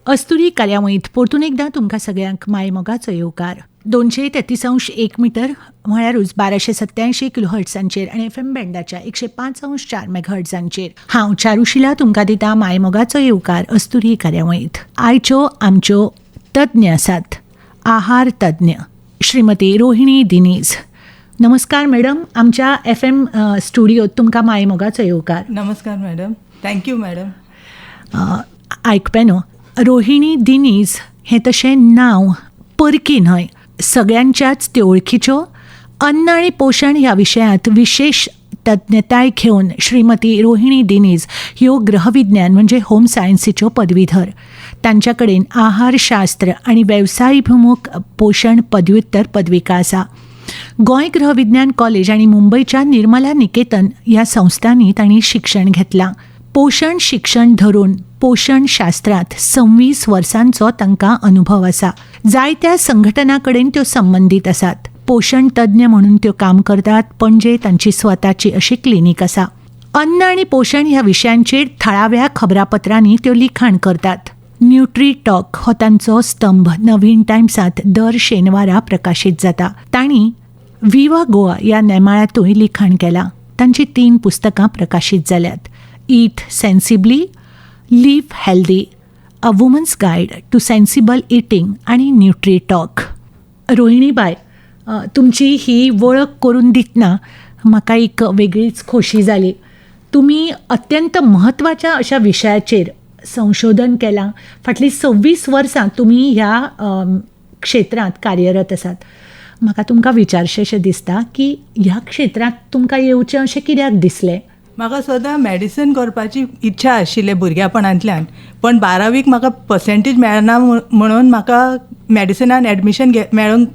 अस्तुरी कार्यावळींत परतून एकदां तुमकां सगळ्यांक मायमोगाचो येवकार. 233.1 मीटर म्हळ्यारूच 1287 किलोहर्ट्झांचेर आनी FM बँडाच्या 105.4 मेगाहर्ट्झांचेर हांव चारुशिला तुमकां दिता मायमोगाचो येवकार अस्तुरी कार्यावळींत. आयच्यो आमच्यो तज्ञ आसात. आहार तज्ञ श्रीमती रोहिणी दिनीज. नमस्कार मॅडम, आमच्या FM स्टुडियोत तुमकां मायमोगाचो येवकार. नमस्कार मॅडम. Thank you madam. आयकपेनो, रोहिणी दिनीज हें तशें नांव परकी न्हय, सगळ्यांच्याच ते वळखीच्यो. अन्न आनी पोशण ह्या विशयांत विशेष तज्ञताय घेवन श्रीमती रोहिणी दिनीज ह्यो ग्रहविज्ञान म्हणजे होम सायन्सीच्यो पदवीधर. तांच्या कडेन आहारशास्त्र आनी वेवसायभिमुख पोशण पदव्युत्तर पदविका आसा. गोंय ग्रहविज्ञान कॉलेज आनी मुंबयच्या निर्मला निकेतन ह्या संस्थांनी तांणी शिक्षण घेतलां. पोशण शिक्षण धरून पोशण शास्त्रांत 26 वर्सांचो तांकां अनुभव आसा. जायत्या संघटना कडेन त्यो संबंदीत आसात. पोशण तज्ञ म्हणून त्यो काम करतात. पणजे तांची स्वताची अशी क्लिनीक आसा. अन्न आनी पोशण ह्या विशयांचेर थळाव्या खबरापत्रांनी त्यो लिखाण करतात. न्यूट्री टॉक हो तांचो स्तंभ नवीन टायम्सांत दर शेनवारा प्रकाशीत जाता. तांणी विवा गोवा ह्या नेमाळ्यातूय लिखाण केलां. तांची 3 पुस्तकां प्रकाशीत जाल्यात. Eat sensibly, live healthy, a woman's guide to sensible eating आनी न्यूट्री टॉक. रोहिणी बाय, तुमची ही वळख करून दितना म्हाका एक वेगळीच खोशी जाली. तुमी अत्यंत म्हत्वाच्या अशा विशयाचेर संशोधन केलां. फाटलीं 26 वर्सां तुमी ह्या क्षेत्रांत कार्यरत आसात. म्हाका तुमकां विचारचें दिसता की ह्या क्षेत्रांत तुमकां येवचें अशें कित्याक दिसलें? म्हाका सदां मेडिसीन करपाची इच्छा आशिल्लें भुरग्यापणांतल्यान, पण 12वीक म्हाका पर्सेंटेज मेळना म्हणून म्हाका मेडिसिनान एडमिशन मेळूंक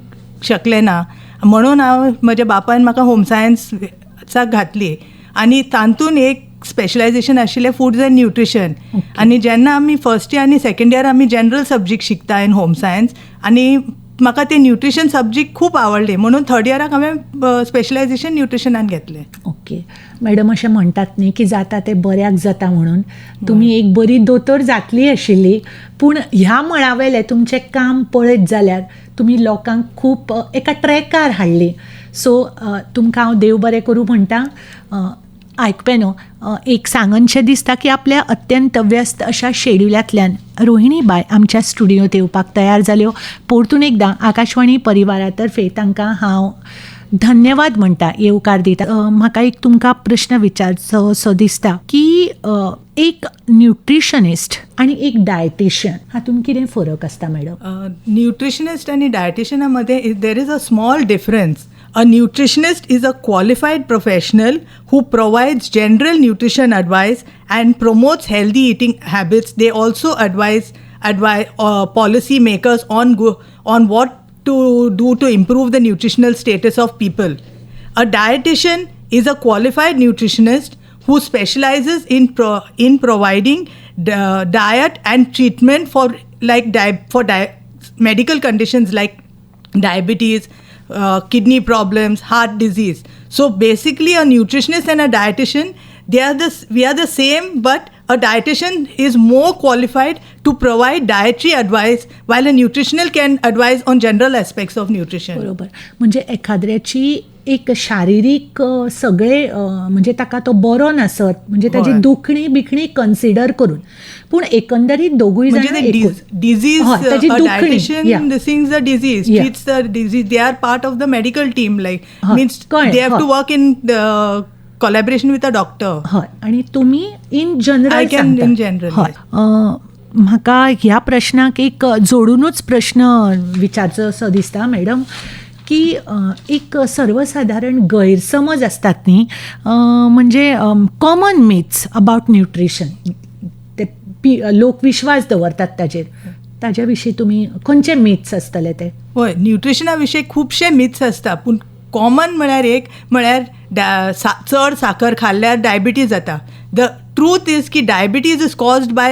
शकलें ना. म्हणून हांव म्हज्या बापायन म्हाका होम सायन्साक घातली आनी तातूंत एक स्पेशलायजेशन आशिल्लें फूड्स एंड न्यूट्रिशन. आनी जेन्ना आमी फर्स्ट इयर आनी सेकंड इयर आमी जनरल सब्जेक्ट शिकता इन होम सायन्स, आनी म्हाका ते न्यूट्रिशन सब्जेक्ट खूब आवडले म्हणून थर्ड इयराक हांवें स्पेशलायजेशन न्यूट्रिशनान घेतलें. ओके मॅडम, अशें म्हणटात न्ही की जाता तें बऱ्याक जाता म्हणून. तुमी एक बरी दोतोर जातली आशिल्ली, पूण ह्या मळावेलें तुमचें काम पळयत जाल्यार तुमी लोकांक खूब एका ट्रॅकार हाडली. सो तुमकां हांव देव बरें करूं म्हणटा. आयकपेनो, एक सांगनशें दिसता की आपल्या अत्यंत व्यस्त अशा शेड्युलांतल्यान रोहिणी बाय आमच्या स्टुडियोत येवपाक तयार जाल्यो. परतून एकदां आकाशवाणी परिवारा तर्फे तांकां हांव धन्यवाद म्हणटा, येवकार दिता. म्हाका एक तुमकां प्रश्न विचारचो असो दिसता की एक न्यूट्रिशनिस्ट आनी एक डायटिशियन हातूंत कितें फरक आसता मॅडम? न्यूट्रिशनिस्ट आनी डायटिशियना मध्ये देर is a small difference. A nutritionist is a qualified professional who provides general nutrition advice and promotes healthy eating habits. They also advise policy makers on what to do to improve the nutritional status of people. A dietitian is a qualified nutritionist who specializes in providing diet and treatment for medical conditions like diabetes, kidney problems, heart disease. So basically a nutritionist and a dietitian, we are the same, but a dietitian is more qualified to provide dietary advice while a nutritional can advise on general aspects of nutrition. बरोबर. म्हणजे एखाद्याची एक शारिरीक सगळे म्हणजे ताका तो बरो नासत, म्हणजे ताजी दुखणी बिखणी कन्सिडर करून, पूण एकंदरीत दोगूय जाण disease dietitian this the disease treats the disease. They are part of the medical team, like means they have to work in collaboration with a doctor. हय, आणि तुम्ही इन जनरल. हय, म्हाका ह्या प्रश्नाक एक जोडूनच प्रश्न विचारचो असो दिसता मॅडम की एक सर्वसाधारण गैरसमज असतात न्ही, म्हणजे कॉमन मिथ्स अबाउट न्यूट्रिशन, ते लोक विश्वास दवरतात ताजे विशीं तुमी खंयचे मिथ्स आसतले ते? हय, न्यूट्रिशना विशीं खुबशे मिथ्स आसता, पूण कॉमन म्हळ्यार चड साखर खाल्ल्यार डायबिटीज जाता. The truth is ki diabetes is caused by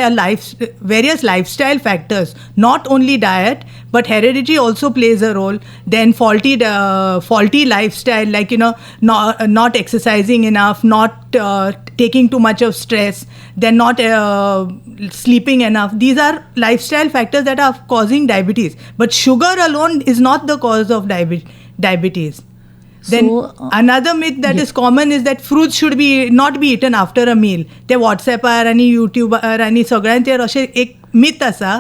various lifestyle factors, not only diet, but heredity also plays a role. Then faulty lifestyle, like not exercising enough, not taking too much of stress, then not sleeping enough. These are lifestyle factors that are causing diabetes. But sugar alone is not the cause of diabetes. Then another myth that is common is that fruits should not be eaten after a meal. ते WhatsAppar आणि YouTubeर आणि सगळ्यांचेर अशें एक myth आसा.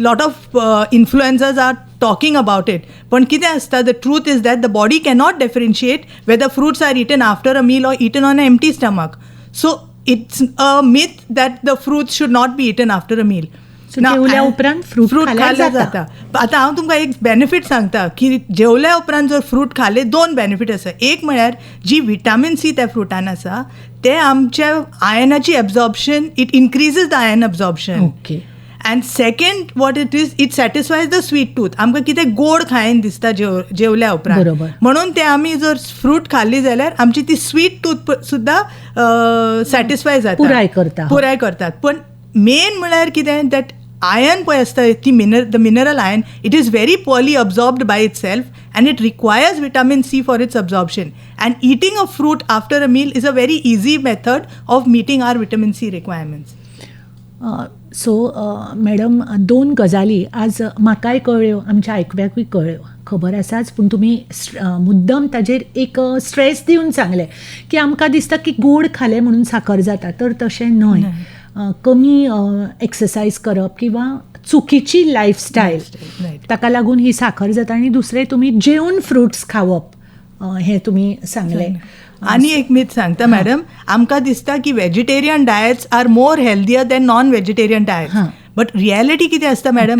Lot of influencers are talking about it. पण कितें आसता, the truth is that the body cannot differentiate whether fruits are eaten after a meal or eaten on an empty stomach. So it's a myth that the fruits should not be eaten after a meal. जेवल्या उपरांत fruit खाल्ल्या जाता. आतां हांव तुमकां एक benefit सांगता की जेवल्या उपरांत जर फ्रूट खाल्ले 2 बेनिफीट आसा. एक म्हळ्यार जी विटामीन सी त्या फ्रुटान आसा ते आमच्या आयनाची absorption, it increases the iron absorption. Okay. And second what it is, it satisfies the sweet tooth. आमकां कितें गोड खायन दिसता जेवल्या उपरांत, म्हणून ते आमी जर फ्रूट खाल्ली जाल्यार आमची ती स्वीट टूथ सुद्दां सॅटिस्फाय जाता, पुराय करतात. पण मेन म्हळ्यार कितें, दॅट आयन पळय आसता, the mineral iron, it is very poorly absorbed by itself and it requires vitamin C for its absorption. And eating a fruit after a meal is a very easy method of meeting our vitamin C requirements. So madam, 2 गजाली आज म्हाकाय कळ्ळ्यो, आमच्या आयकप्याकूय कळ्ळ्यो, खबर आसाच, पूण तुमी मुद्दम ताजेर एक स्ट्रेस दिवन सांगलें की आमकां दिसता की गोड खालें म्हणून साखर जाता, तर तशें न्हय. कमी एक्सरसायज करप किंवा चुकीची लायफस्टायल, ताका लागून ही साखर जाता. आनी दुसरें, तुमी जेवन फ्रुट्स खावप, हें तुमी सांगलें. आनी एक मीथ सांगता मॅडम, आमकां दिसता की vegetarian diets are more healthier than non vegetarian diets. But reality कितें आसता madam,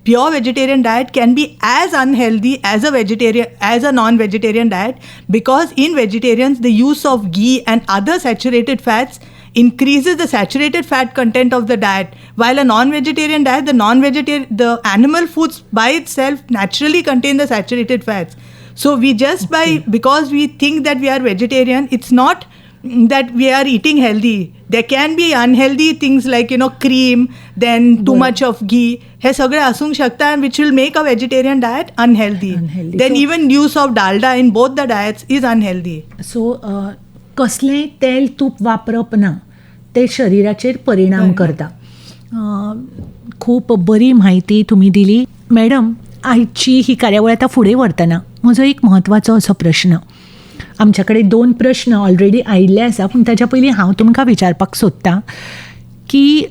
pure vegetarian diet can be as unhealthy as a non vegetarian diet, because in vegetarians the use of ghee and other saturated fats increases the saturated fat content of the diet, while a non-vegetarian diet, the animal foods by itself naturally contain the saturated fats. So we just because we think that we are vegetarian, it's not that we are eating healthy. There can be unhealthy things like cream, then too much of ghee. हे सगळे आसूंक शकता, which will make a vegetarian diet unhealthy. Then even use of dalda in both the diets is unhealthy. So कसलें तेल तूप वापरप ना, ते शरिराचेर परिणाम करता. खूब बरी म्हायती तुमी दिली मॅडम. आयची ही कार्यावळ आतां फुडें व्हरतना म्हजो एक म्हत्वाचो असो प्रश्न, आमच्या कडेन 2 प्रश्न ऑलरेडी आयिल्ले आसा, पूण ताच्या पयलीं हांव तुमकां विचारपाक सोदतां की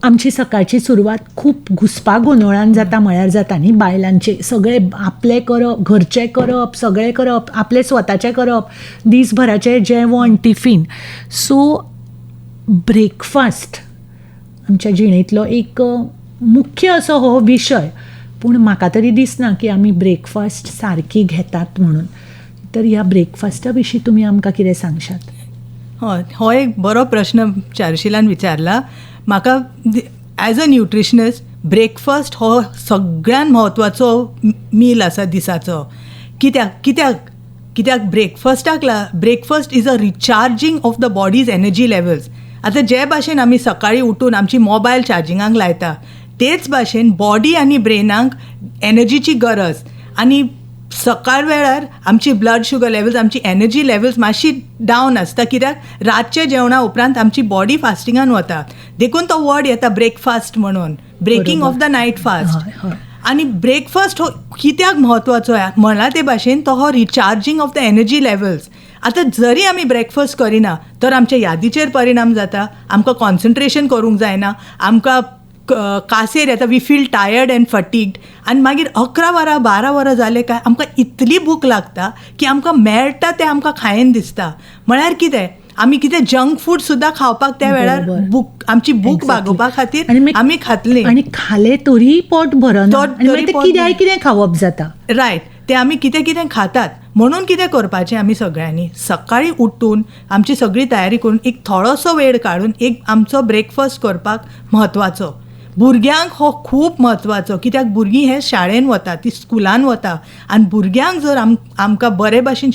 आमची सकाळची सुरवात खूब घुसपागोंदळान जाता, म्हळ्यार जाता न्ही, बायलांचे सगळे आपलें करप, घरचें करप, सगळें करप, आपलें स्वताचें करप, दीसभराचें जेवण, टिफीन. सो ब्रेकफास्ट आमच्या जिणेंतलो एक मुख्य असो हो विशय, पूण म्हाका तरी दिसना की आमी ब्रेकफास्ट सारकी घेतात म्हणून. तर ह्या ब्रेकफास्टा विशीं तुमी आमकां कितें सांगशात? हय, हो एक बरो प्रश्न चारशिलान विचारला. म्हाका ॲज अ न्यूट्रिशनिस्ट ब्रेकफास्ट हो सगळ्यान म्हत्वाचो मील आसा दिसाचो. कित्याक breakfast is a recharging of the body's energy levels. आतां जे भाशेन आमी सकाळीं उठून आमची मोबायल चार्जिंगाक लायता, तेच भाशेन बॉडी आनी ब्रेनाक एनर्जीची गरज. आनी सकाळ वेळार आमची ब्लड शुगर लेवल्स, आमची एनर्जी लेवल्स मातशी डावन आसता, कित्याक रातच्या जेवणा उपरांत आमची बॉडी फास्टिंगान वता. देखून तो वर्ड येता ब्रेकफास्ट म्हणून, breaking of the night fast. आनी ब्रेकफास्ट हो कित्याक म्हत्वाचो म्हणला ते भाशेन तो हो recharging of the energy levels. आतां जरी आमी ब्रेकफास्ट करिना तर आमच्या यादीचेर परिणाम जाता, आमकां कॉन्सन्ट्रेशन करूंक जायना, आमकां कासेर येता, we feel tired and fatigued. आनी मागीर 11 वरां 12 वरां जाले काय आमकां इतली भूक लागता की आमकां मेळटा तें आमकां खायन दिसता. म्हळ्यार कितें, आमी कितें जंक फूड सुद्दां खावपाक त्या वेळार आमची भूक भागोवपा खातीर आमी खातली, आनी खाले तरी पोट भरना, कितें खावप जाता. रायट, ते आमी कितें कितें खातात. म्हणून कितें करपाचें आमी सगळ्यांनी सकाळीं उठून आमची सगळी तयारी करून एक थोडोसो वेळ काडून एक आमचो ब्रेकफास्ट करपाक म्हत्वाचो. भुरग्यांक हो खूब म्हत्वाचो, कित्याक भुरगीं हे शाळेन वता, ती स्कुलान वता, आनी भुरग्यांक जर आमकां बरे भाशेन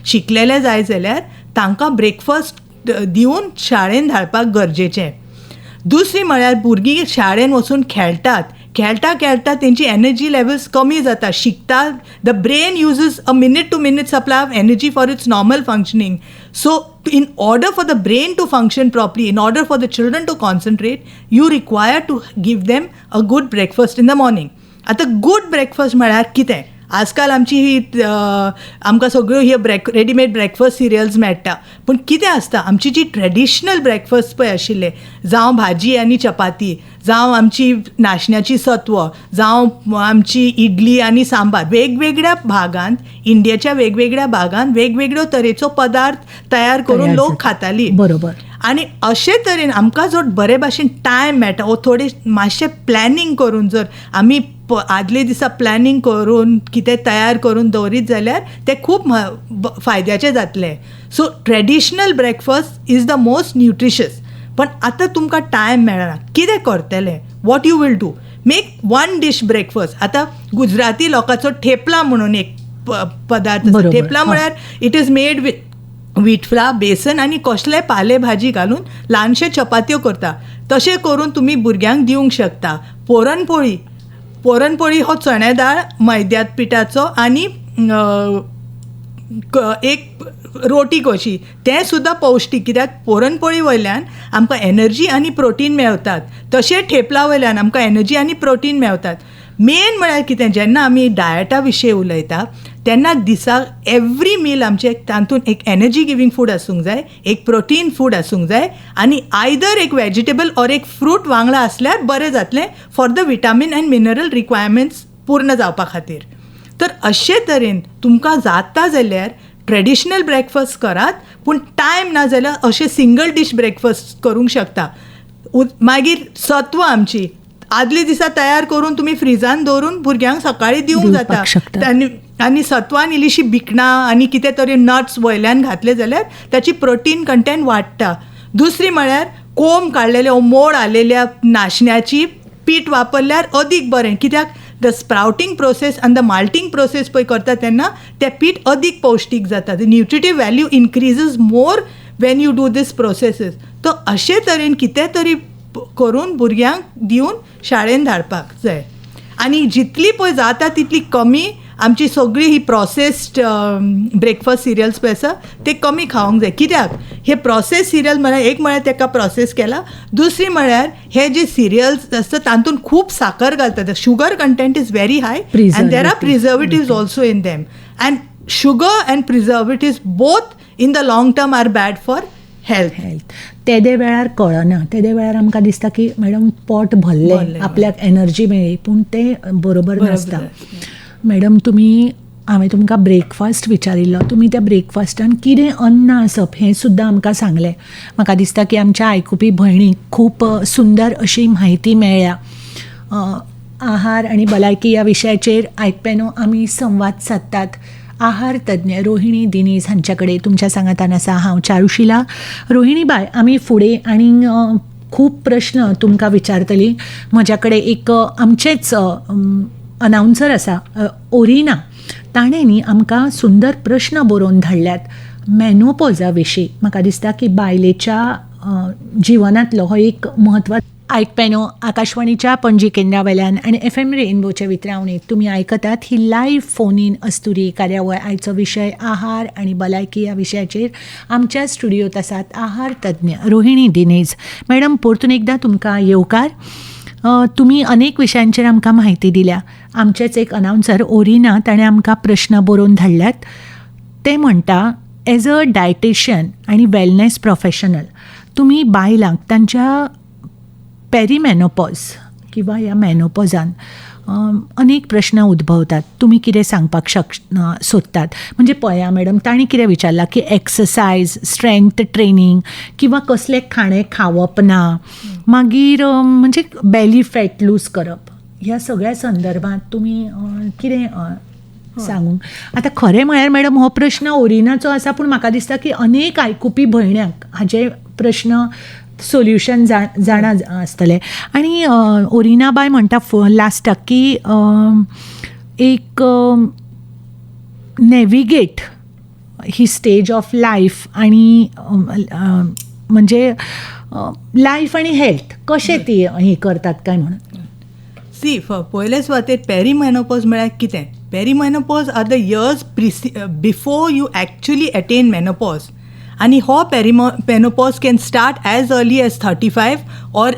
शिकलेले जाय जाल्यार तांकां ब्रेकफास्ट दिवन शाळेन धाडपाक गरजेचें. दुसरी म्हळ्यार भुरगीं शाळेन वचून खेळटा खेळटा तेंची एनर्जी लेवल्स कमी जाता, शिकता. The brain uses a minute to minute supply of energy for its normal functioning. So in order for the brain to function properly, in order for the children to concentrate, you require to give them a good breakfast in the morning. आता good breakfast म्हळ्यार कितें? आजकाल आमची ही आमकां सगळ्यो ही readymade breakfast serials मेळटा, पूण कितें आसता आमची जी ट्रेडिशनल ब्रेकफास्ट पळय आशिल्ले, जावं भाजी आनी चपाती, जावं आमची नाशण्याची सत्व, जावं आमची इडली आनी सांबार, वेगवेगळ्या भागांत, इंडियेच्या वेगवेगळ्या भागांत वेगवेगळ्यो तरेचो पदार्थ तयार करून लोक खाताली. बरोबर. आनी अशे तरेन आमकां जर बरे भाशेन टायम मेळटा, वो थोडे मातशें प्लॅनिंग करून जर आमी आदले दिसा प्लॅनिंग करून कितें तयार करून दवरीत जाल्यार तें खूब फायद्याचें जातलें. So traditional breakfast is the most nutritious. पण आतां तुमकां टायम मेळना, कितें करतलें? What you will do? Make one dish breakfast. आतां गुजराती लोकांचो ठेपला म्हणून एक पदार्थ आसा. ठेपला म्हळ्यार it is made with wheat flour, besan आनी कसलेय पाले भाजी घालून ल्हानशे चपात्यो करता. तशें करून तुमी भुरग्यांक दिवंक शकता. पुरणपोळी हो चणे दाळ मैद्यात पिठाचो आनी एक रोटी कशी, तें सुद्दां पौश्टीक, कित्याक पुरणपोळी वयल्यान आमकां एनर्जी आनी प्रोटीन मेळटात. तशें ठेपला वयल्यान आमकां एनर्जी आनी प्रोटीन मेळटात. मेन म्हळ्यार कितें, जेन्ना आमी डायटा विशीं उलयता तेन्ना दिसाक एवरी मील आमचे तातूंत एक एनर्जी गिवींग फूड आसूंक जाय, एक प्रोटीन फूड आसूंक जाय, आनी आयदर एक वेजिटेबल ऑर एक फ्रूट वांगडा आसल्यार बरें जातलें for the vitamin end mineral requirements पूर्ण जावपा खातीर. तर अशे तरेन तुमकां जाता जाल्यार ट्रेडिशनल ब्रेकफास्ट करात, पूण टायम ना जाल्यार अशें सिंगल डीश ब्रेकफास्ट करूंक शकता. मागीर सत्व आमची आदले दिसा तयार करून तुमी फ्रिजान दवरून भुरग्यांक सकाळीं दिवंक जाता. आनी सत्वान इल्लीशी भिकणां आनी कितें तरी नट्स वयल्यान घातले जाल्यार ताची प्रोटीन कंटेंट वाडटा. दुसरी म्हळ्यार कोंब काडलेले मोड आलेल्या नाशण्याची पीठ वापरल्यार अदीक बरें, कित्याक द स्प्राउटींग प्रोसेस आनी द माल्टींग प्रोसेस पळय करता तेन्ना तें पीठ अदीक पौश्टीक जाता. The nutritive value increases more when you do this processes. तो अशे तरेन कितें तरी करून भुरग्यांक दिवन शाळेन धाडपाक जाय. आनी जितली पळय जाता तितली कमी आमची सगळी ही प्रोसेस्ड ब्रेकफास्ट सिरियल्स पळय आसा ते कमी खावंक जाय. कित्याक हे प्रोसेस सिरियल म्हळ्यार एक म्हळ्यार ताका प्रोसेस केला, दुसरी म्हळ्यार हे जे सिरियल्स आसता तातूंत खूब साखर घालतात. The sugar content is very high and there are preservatives also in them. And sugar and preservatives both in the long term are bad for health. तेदे वेळार कळना, तेदे वेळार आमकां दिसता की मॅडम पोट भरलें, आपल्याक एनर्जी मेळ्ळी, पूण तें बरोबर नासता. मॅडम हांवें तुमकां ब्रेकफास्ट विचारिल्लो, तुमी त्या ब्रेकफास्टान कितें अन्न आसप हें सुद्दां आमकां सांगलें. म्हाका दिसता की आमच्या आयकुपी भयणीक खूब सुंदर अशी म्हायती मेळ्ळ्या. आहार आनी भलायकी ह्या विशयाचेर आयकप्यानो आमी संवाद सादतात. आहार तज्ञ रोहिणी दिनीज हांच्या कडेन तुमच्या सांगातान आसा हांव चारुशिला. रोहिणी बाय, आमी फुडें आनीक खूब प्रश्न तुमकां विचारतलीं. म्हज्या कडेन एक आमचेच अनाउन्सर आसा ओरिना, ताणें न्ही आमकां सुंदर प्रश्न बरोवन धाडल्यात मेनोपॉजा विशीं. म्हाका दिसता की बायलेच्या जिवनांतलो हो एक म्हत्वाचो आयकप्यानो आकाशवाणीच्या पणजी केंद्रा वयल्यान आनी FM रेनबोच्या वितरावणीत तुमी आयकतात ही लायव्ह फोन इन अस्तुरी कार्यावळ. आयचो विशय आहार आनी भलायकी ह्या विशयाचेर आमच्या स्टुडियोंत आसात आहार तज्ञ रोहिणी दिनेज. मॅडम, परतून एकदां तुमकां येवकार. तुमी अनेक विशयांचेर आमकां म्हायती दिल्या. आमचेच एक अनाउन्सर ओरिना ताणें आमकां प्रश्न बरोवन धाडल्यात. ते म्हणटा, एज अ डायटिशियन आनी वेलनेस प्रोफेशनल तुमी बायलांक तांच्या पेरीमेनोपॉज किंवा ह्या मेनोपॉजान अनेक प्रश्न उद्भवतात. तुमी कितें सांगपाक सोदतात? म्हणजे पळया मॅडम, ताणें कितें विचारलां की एक्सरसायज, स्ट्रेंथ ट्रेनींग किंवा कसलें खाणें खावप ना, मागीर म्हणजे बेली फॅट लूज करप, ह्या सगळ्या संदर्भात तुमी कितें सांगूंक? आतां खरें म्हळ्यार मॅडम हो प्रश्न ओरिनाचो आसा, पूण म्हाका दिसता की अनेक आयकुपी भयण्यांक हाजे प्रश्न सोल्युशन जाणा आसतलें. आनी ओरिना बाय म्हणटा लास्टाक की एक navigate he stage of life आनी म्हणजे लायफ आनी हेल्थ कशें ती हे करतात काय म्हणून. सी पयले सुवातेर पेरीमेनोपॉज म्हळ्यार कितें. Perimenopause are the years before you actually attain menopause. आणि हो perimenopause can start as early age 35 or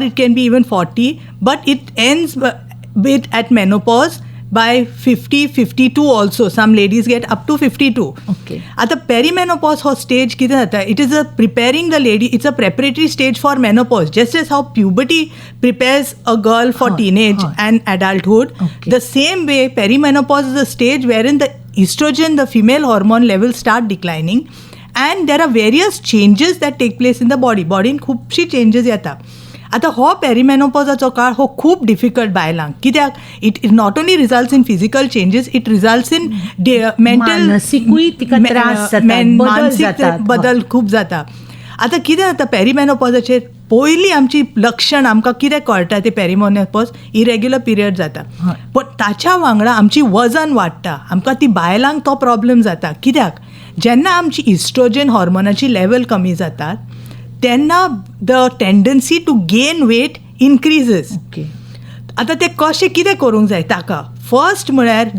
it can be even 40, but it ends with at menopause by 50, 52 also. Some ladies get up to 52. Okay. आता perimenopause हो stage कितें जाता, it is preparing the lady, it's a preparatory stage for menopause, just as how puberty prepares a girl for teenage and adulthood. Okay. The same way perimenopause is a stage wherein the estrogen, the female hormone levels start declining, and there are various changes that take place in the body. Body खूपशी changes येता. आता हो पेरिमेनोपॉजाचो काळ हो खूब difficult बायलांक. कित्याक it not only results in physical changes, it results in mental मानसीक बदल खूब जाता. आता कितें जाता पेरिमेनोपॉजाचेर, पयलीं आमची लक्षण आमकां कितें कळटा ते पेरिमेनोपॉज इरेग्युलर पिरियड जाता. पण ताच्या वांगडा आमची वजन वाडटा. आमकां ती बायलांक तो प्रॉब्लेम जाता. कित्याक जेन्ना आमची इस्ट्रोजन हॉर्मोनाची लेवल कमी जातात तेन्ना the tendency to gain weight increases. आता ते कशें कितें करूंक जाय ताका. फर्स्ट म्हळ्यार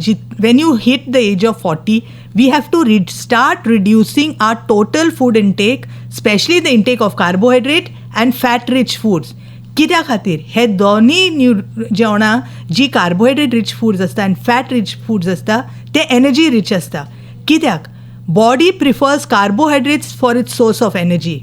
when you hit the age of 40 we have to start reducing our total food intake, specially the intake of carbohydrate and fat rich foods. कित्या खातीर हे दोनी जेवणां जी कार्बोहायड्रेट रिच फूड्स आसता आनी फॅट रिच फूड्स आसता ते एनर्जी रिच आसता. कित्याक body prefers carbohydrates for its source of energy.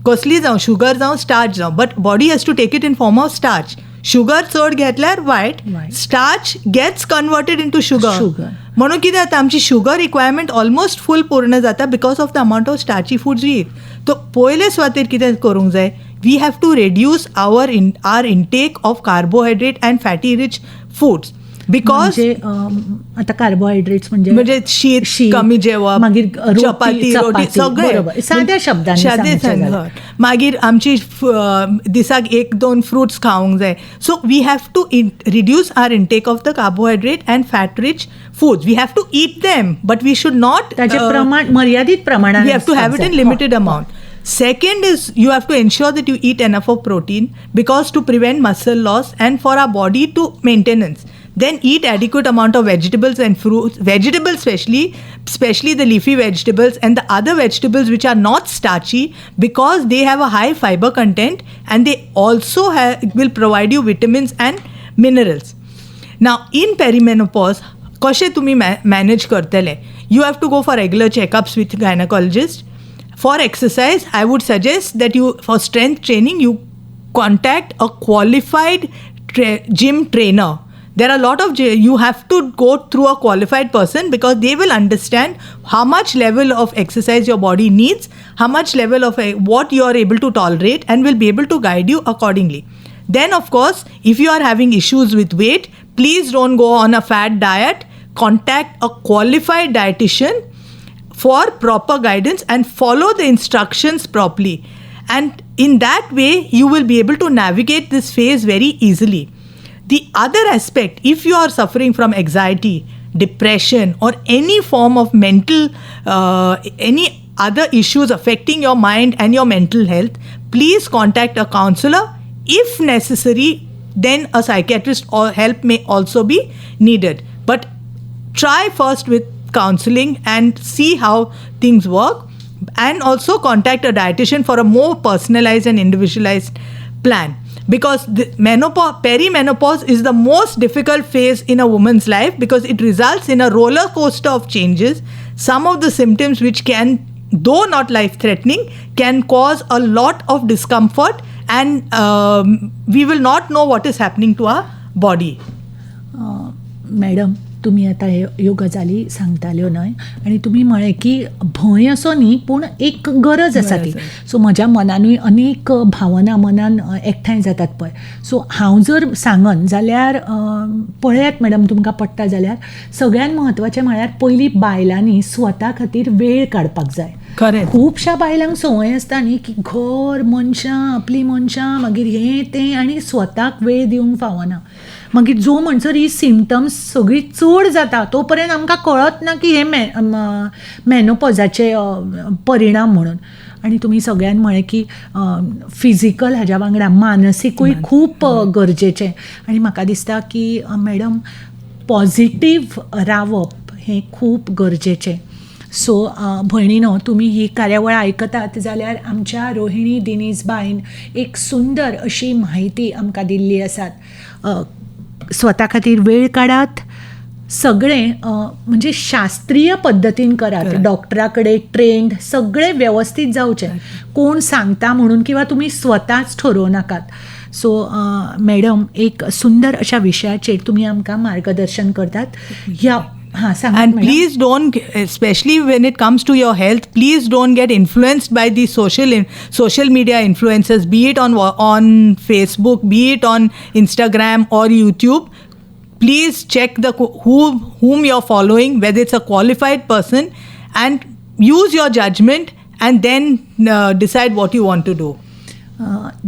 कसली जावं शुगर जावं स्टार्च जावं, but body has to take it in form of starch. Sugar चड घेतल्यार वायट, starch gets converted in to sugar. म्हणून कितें जाता आमची शुगर रिक्वायरमेंट ऑलमोस्ट फूल पूर्ण जाता because of the amount of starchy foods we eat. तो पयले सुवातेर कितें करूंक जाय, we have to reduce our intake of carbohydrate and fatty rich foods. Because आता कार्बोहायड्रेट्स म्हणजे शीत कमी जेवप, मागीर चपाती रोटी सगळें साद्या शब्दांनी. मागीर आमची दिसाक 1-2 फ्रुट्स खावंक जाय. So we have to reduce our intake of the carbohydrate and fat rich foods. We have to eat them but we should not प्रमाण मर्यादित प्रमाणात. We have to have it in limited amount. Second is you have to ensure that you eat enough of protein because to prevent muscle loss and for our body to maintenance. Then eat adequate amount of vegetables and fruits, vegetables especially the leafy vegetables and the other vegetables which are not starchy because they have a high fiber content and they also will provide you vitamins and minerals. Now in perimenopause, kashe tumi manage kartele? You have to go for regular checkups with gynecologist. For exercise, I would suggest that for strength training, you contact a qualified gym trainer. There are a lot of, you have to go through a qualified person because they will understand how much level of exercise your body needs, how much level of what you are able to tolerate, and will be able to guide you accordingly. Then, of course, if you are having issues with weight, please don't go on a fad diet. Contact a qualified dietitian for proper guidance and follow the instructions properly. And in that way, you will be able to navigate this phase very easily. The other aspect, if you are suffering from anxiety, depression, or any form of mental, any other issues affecting your mind and your mental health, please contact a counselor. If necessary, then a psychiatrist or help may also be needed. But try first with counseling and see how things work, and also contact a dietitian for a more personalized and individualized plan, because the perimenopause is the most difficult phase in a woman's life because it results in a roller coaster of changes. Some of the symptoms which can, though not life threatening, can cause a lot of discomfort, and we will not know what is happening to our body. Madam, तुमी आतां ह्यो गजाली सांगताल्यो न्हय, आनी तुमी म्हळें की भंय असो न्ही पूण एक गरज आसा ती. सो म्हज्या मनानूय अनेक भावना मनान एकठांय जातात पळय. सो हांव जर सांगन जाल्यार पळयात मॅडम, तुमकां पडटा जाल्यार सगळ्यान म्हत्वाचें म्हळ्यार पयलीं बायलांनी स्वता खातीर वेळ काडपाक जाय. खरें. खुबश्या बायलांक संवय आसता न्ही की घर, मनशां, आपलीं मनशां, मागीर हें तें, आनी स्वताक वेळ दिवंक फावना. मागीर जो म्हणसर ही सिमटम्स सगळी चड जाता तो पर्यंत आमकां कळत ना की हे मेनोपॉजाचे परिणाम म्हणून. आनी तुमी सगळ्यान म्हळें की फिजिकल हाज्या वांगडा मानसिकूय खूब गरजेचें. आनी म्हाका दिसता की मॅडम पॉझिटीव रावप हें खूब गरजेचें. सो भयणीनो, तुमी ही कार्यावळ आयकतात जाल्यार आमच्या रोहिणी दिनीज बाईन एक सुंदर अशी म्हायती आमकां दिल्ली आसात. स्वता खातीर वेळ काडात, सगळें म्हणजे शास्त्रीय पद्दतीन करात, डॉक्टरा कडेन ट्रेंड, सगळें वेवस्थीत जावचें. कोण सांगता म्हणून किंवा तुमी स्वताच ठरोव नाकात. सो मॅडम, एक सुंदर अशा विशयाचेर तुमी आमकां मार्गदर्शन करतात. ह्या And please don't, especially when it comes to your health, please don't get influenced by these social media influencers, be it on Facebook, be it on Instagram or YouTube. Please check whom you're following, whether it's a qualified person, and use your judgment and then decide what you want to do.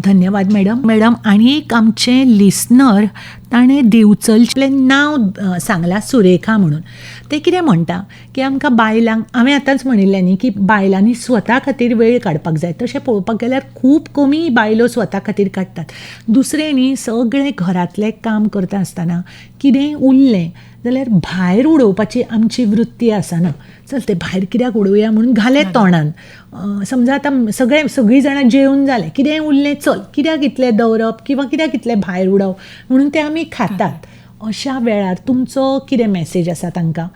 धन्यवाद madam. आनी एक आमचे listener ताणें दिवचलचें नांव सांगलां, सुरेखा म्हणून. ते कितें म्हणटा की आमकां बायलांक, हांवें आतांच म्हणिल्लें न्ही की बायलांनी स्वता खातीर वेळ काडपाक जाय. तशें पळोवपाक गेल्यार खूब कमी बायलो स्वता खातीर काडटात. दुसरें न्ही, सगळें घरांतलें काम करता आसतना कितेंय उरलें जाल्यार भायर उडोवपाची आमची वृत्ती आसना. चल तें भायर कित्याक उडोवया म्हणून घालें तोंडान. समजा आतां सगळीं जाणां जेवून जालें, कितेंय उरलें, चल कित्याक इतलें दवरप किंवा कित्याक इतलें भायर उडोवप म्हणून तें आमी खातात. अशा वेळार तुमचो कितें मॅसेज आसा तांकां?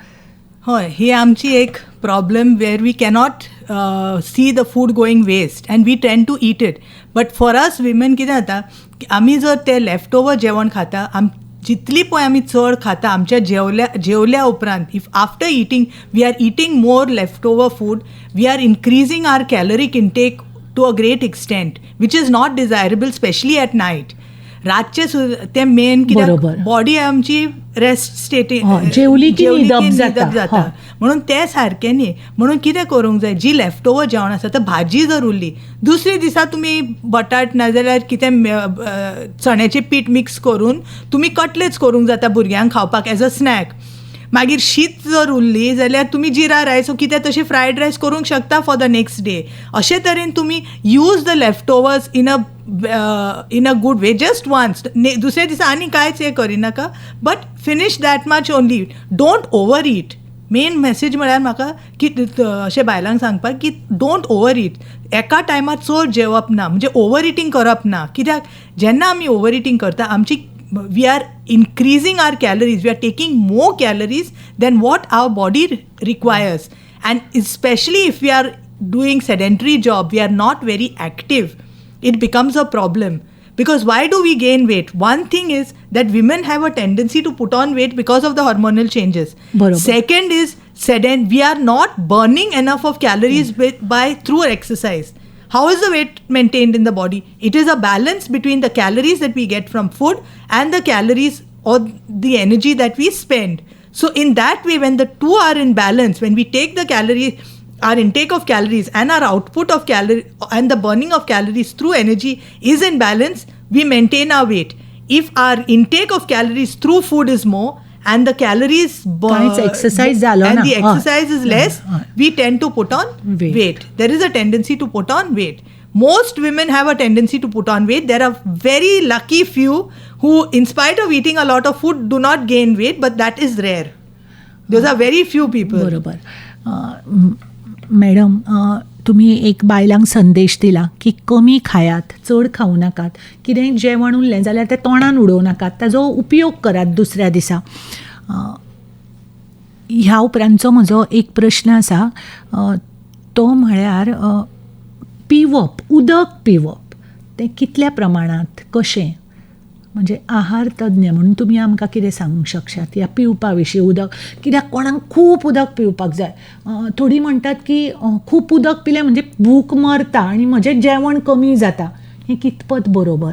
हय, ही आमची एक problem where we cannot see the food going waste and we tend to eat it. But for us women कितें जाता, आमी जर ते लेफ्ट ओवर जेवण खाता, जितली पळय आमी चड खाता आमच्या जेवल्या उपरांत, if after eating we are eating more leftover food, we are increasing our caloric intake to a great extent, which is not desirable, specially at night. रातचे ते मेन कित्याक बॉडी आमची रेस्ट स्टेटीन जेवली की न्हिदप जाता म्हणून ते सारकें न्ही. म्हणून कितें करूंक जाय, जी लेफ्ट ओवर जेवण आसा तर भाजी जर उरली, दुसरे दिसा तुमी बटाट नाजाल्यार कितें चण्याचें पीठ मिक्स करून तुमी कटलेट्स करूंक जाता भुरग्यांक खावपाक एज अ स्नॅक. मागीर शीत जर उरली जाल्यार तुमी जिरा रायस कितें तशें फ्रायड रायस करूंक शकता फॉर द नेक्स्ट डे. अशे तरेन तुमी use the leftovers in a good way, just once. दुसऱ्या दिसा आनी कांयच हें करिनाका, but finish that much only. Don't overeat. Main message म्हळ्यार म्हाका की अशें बायलांक सांगपाक की डोंट ओवर ईट. एका टायमार चड जेवप ना, म्हणजे ओवर इटींग करप ना. कित्याक जेन्ना आमी ओवर इटींग करता आमची we are increasing our calories, we are taking more calories than what our body requires. And especially if we are doing sedentary job, we are not very active, it becomes a problem. Because why do we gain weight? One thing is that women have a tendency to put on weight because of the hormonal changes. Barabar. Second is we are not burning enough of calories through exercise. How is the weight maintained in the body? It is a balance between the calories that we get from food and the calories or the energy that we spend. So in that way, when the two are in balance, when we take the calories, our intake of calories and our output of calories and the burning of calories through energy is in balance, we maintain our weight. If our intake of calories through food is more and the calories exercise and the exercise is less, we tend to put on weight. There is a tendency to put on weight. Most women have a tendency to put on weight. There are very lucky few who, in spite of eating a lot of food, do not gain weight, but that is rare. Those are very few people. बरोबर. Madam, तुम्ही एक बायलांक संदेश दिला की कमी खायात, चड खावं नाकात. कितेंय जेवण उरलें जाल्यार तें तोंडान उडोवं नाकात, ताजो उपयोग करात दुसऱ्या दिसा. ह्या उपरांतचो म्हजो एक प्रश्न आसा, तो म्हळ्यार उदक पिवप तें कितल्या प्रमाणांत, कशें? म्हणजे आहार तज्ञ म्हणून तुमी आमकां कितें सांगूंक शकतात ह्या पिवपा विशीं? उदक कित्याक कोणाक खूब उदक पिवपाक जाय. थोडीं म्हणटात की खूब उदक पिलें म्हणजे भूक मरता आनी म्हजें जेवण कमी जाता. हें कितपत बरोबर?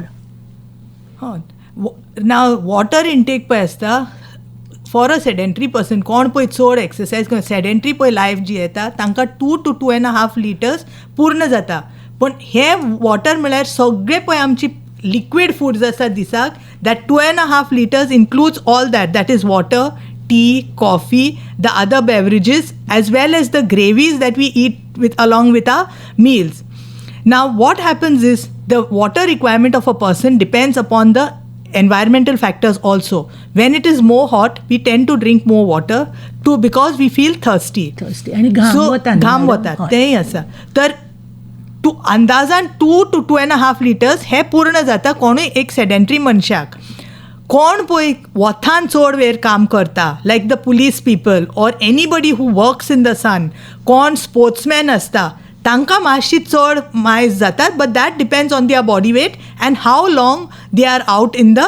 नाव वॉटर इंटेक पळय आसता फॉर अ सेडेंटरी पर्सन, कोण पळय चड एक्सरसायज कर, सेडेंटरी पळय लायफ जी येता तांकां 2 to 2.5 लिटर्स पूर्ण जाता. पण हे वॉटर म्हळ्यार सगळे पळय आमची लिक्वीड फूड्स आसा दिसाक, that 2.5 liters includes all that. That is water, tea, coffee, the other beverages, as well as the gravies that we eat along with our meals. Now, what happens is the water requirement of a person depends upon the environmental factors also. When it is more hot, we tend to drink more water because we feel thirsty. आणि घाम वतात तेही आसा. तर अंदाजान 2 to 2.5 litres हे पूर्ण जाता कोणूय एक सेडेंटरी मनशाक. कोण पळय वतान चड वेळ काम करता, like the police people or anybody who works in the sun, कोण स्पोर्ट्समॅन आसता, तांकां मातशी चड मायज जातात. But that depends on their body weight and how long they are out in the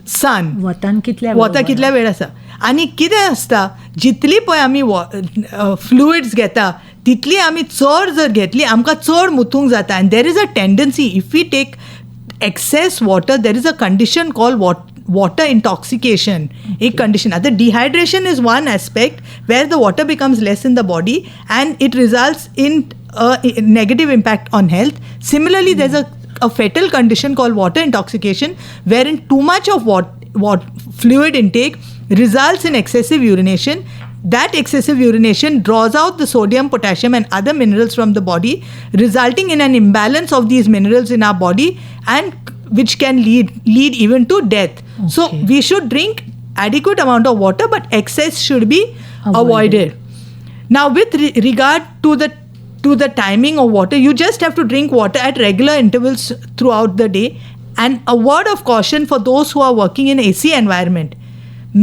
sun. वता कितल्या वेळ आसा. आनी कितें आसता, जितली पळय आमी फ्लुइड्स घेता तितली आमी चड जर घेतली आमकां चड मुतूंक जाता. And there is a tendency, if we take excess water, there is a condition call water intoxication. A condition. The dehydration is one aspect where the water becomes less in the body and it results in a negative impact on health. Similarly, there's a fatal condition called water intoxication, wherein too much of fluid intake results in excessive urination. That excessive urination draws out the sodium, potassium and other minerals from the body, resulting in an imbalance of these minerals in our body, and which can lead even to death. Okay. So we should drink adequate amount of water, but excess should be avoided. Now, with regard to the timing of water, you just have to drink water at regular intervals throughout the day. And a word of caution for those who are working in AC environment: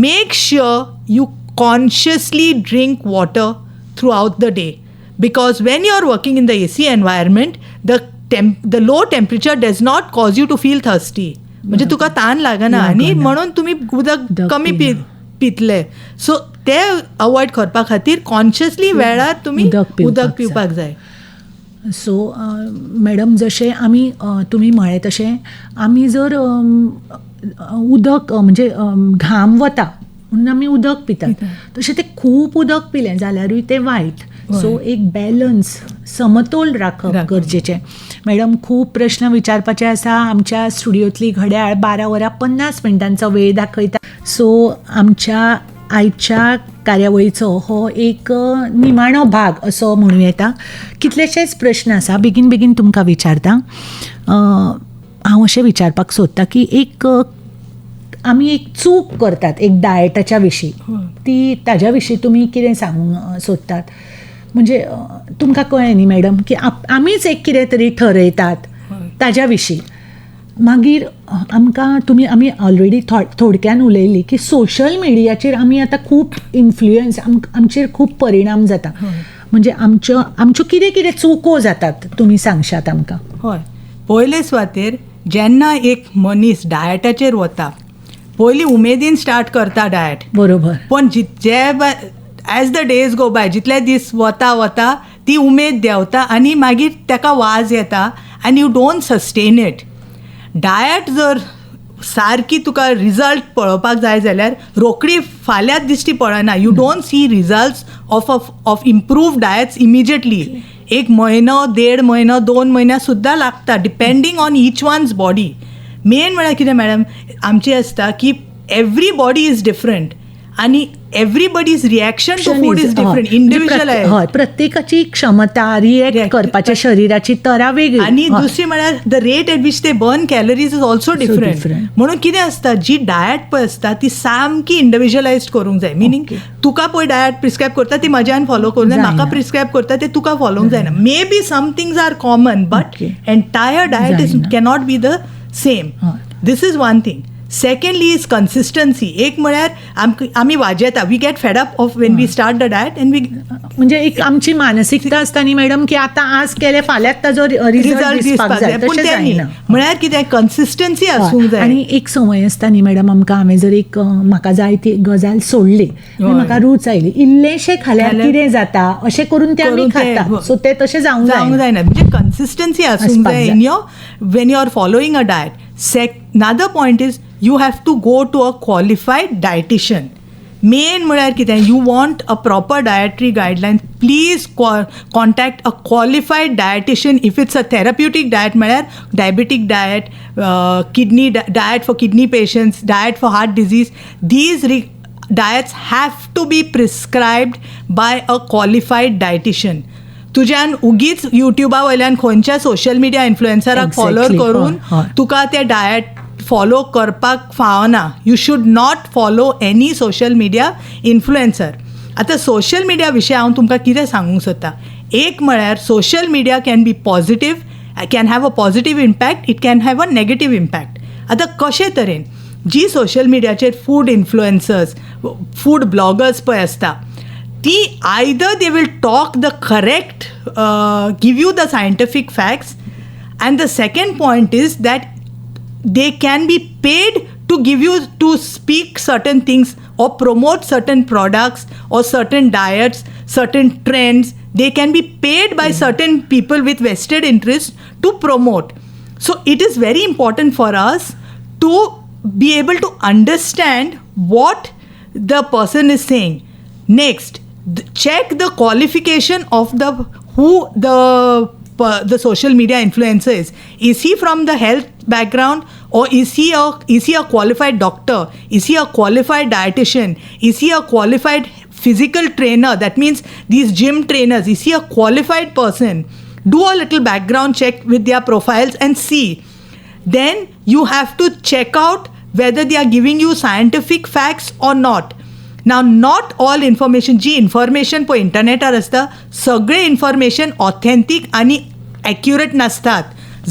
make sure you consciously drink water throughout the day, because when you are working in the AC environment, the low temperature does not cause you to feel thirsty. म्हणजे तुका ताण लागना आनी म्हणून तुम्ही उदक कमी Pitle. So ते avoid करपा खातीर कॉन्शियसली वेळार तुमी उदक पिवपाक जाय. सो मॅडम, जशें आमी तुमी म्हळें तशें आमी जर उदक म्हणजे घाम वता म्हणून आमी उदक पितात, तशें तें खूब उदक पिलें जाल्यारूय तें वायट. सो एक बॅलन्स, समतोल राखप गरजेचें. मॅडम, खूब प्रश्न विचारपाचे आसा. आमच्या स्टुडियोतली घड्याळ 12:50 वेळ दाखयता. सो आमच्या आयच्या कार्यावळीचो हो एक निमाणो भाग असो म्हणूं येता. कितलेशेच प्रश्न आसा, बेगीन तुमकां विचारता. हांव अशें विचारपाक सोदतां की आमी एक चूक करतात एक डायटाच्या विशीं, ताज्या विशीं तुमी कितें सांगूंक सोदतात? म्हणजे तुमकां कळ्ळें न्ही मॅडम की आमीच एक कितें तरी ठरयतात ताज्या विशीं. मागीर आमी ऑलरेडी थोडक्यान उलयली की सोशल मिडियाचेर आमी आतां खूब इन्फ्लुयन्स, आमचेर खूब परिणाम जाता. म्हणजे आमच्यो कितें चुको जातात तुमी सांगशात आमकां? हय, पयले सुवातेर जेन्ना एक मनीस डायटाचेर वता, पयलीं उमेदीन स्टार्ट करता डायट, बरोबर. पण as the days go by, जितले दीस वता ती उमेद देंवता आनी मागीर ताका वाज येता आनी you don't sustain it. Diet जर सारकी तुका रिजल्ट पळोवपाक जाय जाल्यार रोखडी फाल्यांच दिश्टी पडना. You don't see results of improved diets immediately. एक म्हयनो, 1.5 म्हयनो, 2 म्हयन्या सुद्दां लागता, depending on each one's body. Main म्हळ्यार कितें मॅडम, आमची आसता की एवरी बॉडी इज डिफरंट आनी everybody's reaction to food is different, individual. हय, प्रत्येकाची क्षमता रिएक्ट करपाची शरिराची तरा वेगळी. आनी दुसरी म्हळ्यार द रेट एट वीच ते burn calories is also different. म्हणून कितें आसता, जी डायट पळय आसता ती सामकी इंडिव्हिज्युअलायज्ड करूंक जाय. मिनींग तुका पळय डायट प्रिस्क्रायब करता ती म्हाज्यान फॉलो करूंक जाय, म्हाका प्रिस्क्रायब करता ते तुका फॉलोवंक जायना. Maybe some things are common but entire diet is cannot be the same. This is one thing. Secondly is consistency. एक म्हळ्यार आमी वाजेता, we get fed up of when we start the diet and we, म्हणजे एक आमची मानसिकता आसता न्ही मॅडम की आतां आज केले फाल्यांच ताजो रिजल्ट दिसपाक जाय, पूण तें म्हळ्यार कितें कन्सिस्टन्सी आसूंक जाय. आनी एक संवय आसता न्ही मॅडम आमकां, हांवें जर एक म्हाका जाय ती गजाल सोडली, म्हाका रूच आयली, इल्लेशें खाल्यार कितें जाता अशें करून ते आमी खाता. सो तें तशें जावंक जायना. म्हणजे कन्सिस्टन्सी आसूंक जाय in your when you are following a diet. Another point is you have to go to a qualified dietitian. Main म्हळ्यार कितें, you want a proper dietary guideline, please contact a qualified dietitian. If it's a therapeutic diet म्हळ्यार diabetic diet, kidney diet for kidney patients, diet for heart disease, these diets have to be prescribed by a qualified dietitian. तुज्यान उगीच युट्यूबा वयल्यान खंयच्या social media इन्फ्लुएन्सराक follow Exactly. करून हय. तुका ते डायट फॉलो करपाक फावना. You should not follow any social media influencer. आतां सोशल मिडिया विशीं हांव तुमकां कितें सांगूंक सोदतां. एक म्हळ्यार social media can be positive, can have a positive impact, it can have a negative impact. आतां कशे तरेन जी सोशल मिडियाचेर फूड इन्फ्लुएन्सर्स, फूड ब्लॉगर्स पळय आसता, ती either they will talk the correct, give you the scientific facts, and the second point is that they can be paid to give you to speak certain things or promote certain products or certain diets, certain trends. They can be paid by certain people with vested interest to promote. So it is very important for us to be able to understand what the person is saying. Next, check the qualification of the social media influencer is. Is he from the health background, or is he a qualified doctor? Is he a qualified dietitian? Is he a qualified physical trainer? That means these gym trainers. Is he a qualified person? Do a little background check with their profiles and see. Then you have to check out whether they are giving you scientific facts or not. Now, not all information, जी information पळय इंटरनेटार आसता, सगळे information authentic आनी accurate नासतात.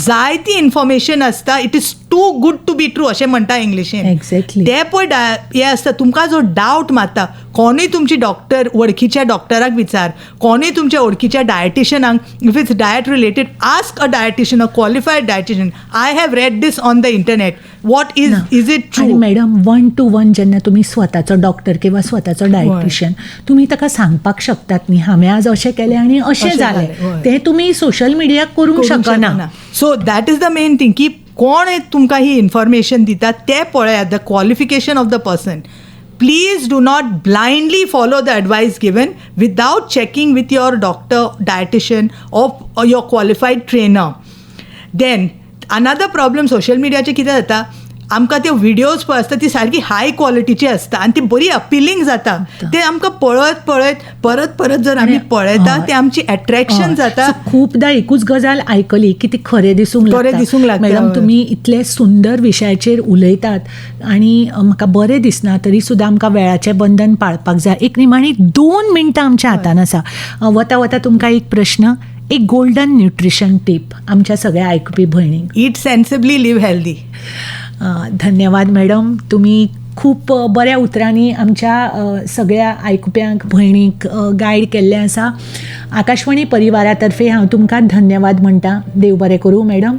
जायती information आसता, it is too good to be true अशें म्हणटा इंग्लिशीन. Exactly. ते पळय हे आसता, तुमकां जो डावट मारता, कोणूय तुमची डॉक्टर वळखीच्या डॉक्टराक विचार, कोणूय तुमच्या वळखीच्या डायटिशियनाक, if it's diet related, ask a dietitian, a qualified dietitian. I have read this on the internet. What is it आणि ट्रू? मॅडम 1 to 1 जेन्ना तुमी स्वताचो डॉक्टर किंवा स्वताचो डायटिशियन, तुमी ताका सांगपाक शकतात न्ही, हांवें आज अशें केलें आनी अशें अशें जालें. जालें, हय. तें तुमी सोशल मिडियाक करूंक शकना. So that is the main thing, की कोण तुमकां ही इन्फॉर्मेशन दिता ते पळयात, the qualification of the person. Please do not blindly follow the advice given without checking with your doctor, dietitian or your qualified trainer. Then another problem social मिडियाचे कितें जाता, आमकां त्यो व्हिडियोज पळय आसता ती सारकी हाय क्वॉलिटीची आसता आनी ती बरी अपिलींग जाता. ते आमकां पळत परत जर आमी पळयता, ते आमची अट्रॅक्शन जाता. So, खूबदां एकूच गजाल आयकली की ती खरें दिसूंक लागता. मॅडम, तुमी इतले सुंदर विशयाचेर उलयतात आनी म्हाका बरें दिसना, तरी सुद्दां आमकां वेळाचें बंधन पाळपाक जाय. एक निमाणी 2 मिनटां आमच्या हातान आसा. वता तुमकां एक प्रश्न, एक गोल्डन न्यूट्रिशन टीप आमच्या सगळ्या आयकपी भयणींक. ईट सेन्सिबली, लिव्ह हेल्दी. धन्यवाद मॅडम, तुम्ही खूप बऱ्या उतरांनी आमच्या सगळ्या आयकुप्यांक भयणीक गायड केल्लें आसा. आकाशवाणी परिवारातर्फे हांव तुमकां धन्यवाद म्हणटा. देव बरें करूं मॅडम.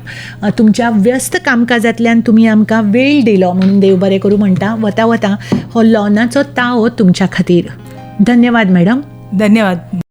तुमच्या व्यस्त कामकाजांतल्यान तुमी आमकां वेळ दिलो म्हणून देव बरें करूं म्हणटा. वता हो लॉनाचो ताळो तुमच्या खातीर. धन्यवाद मॅडम. धन्यवाद.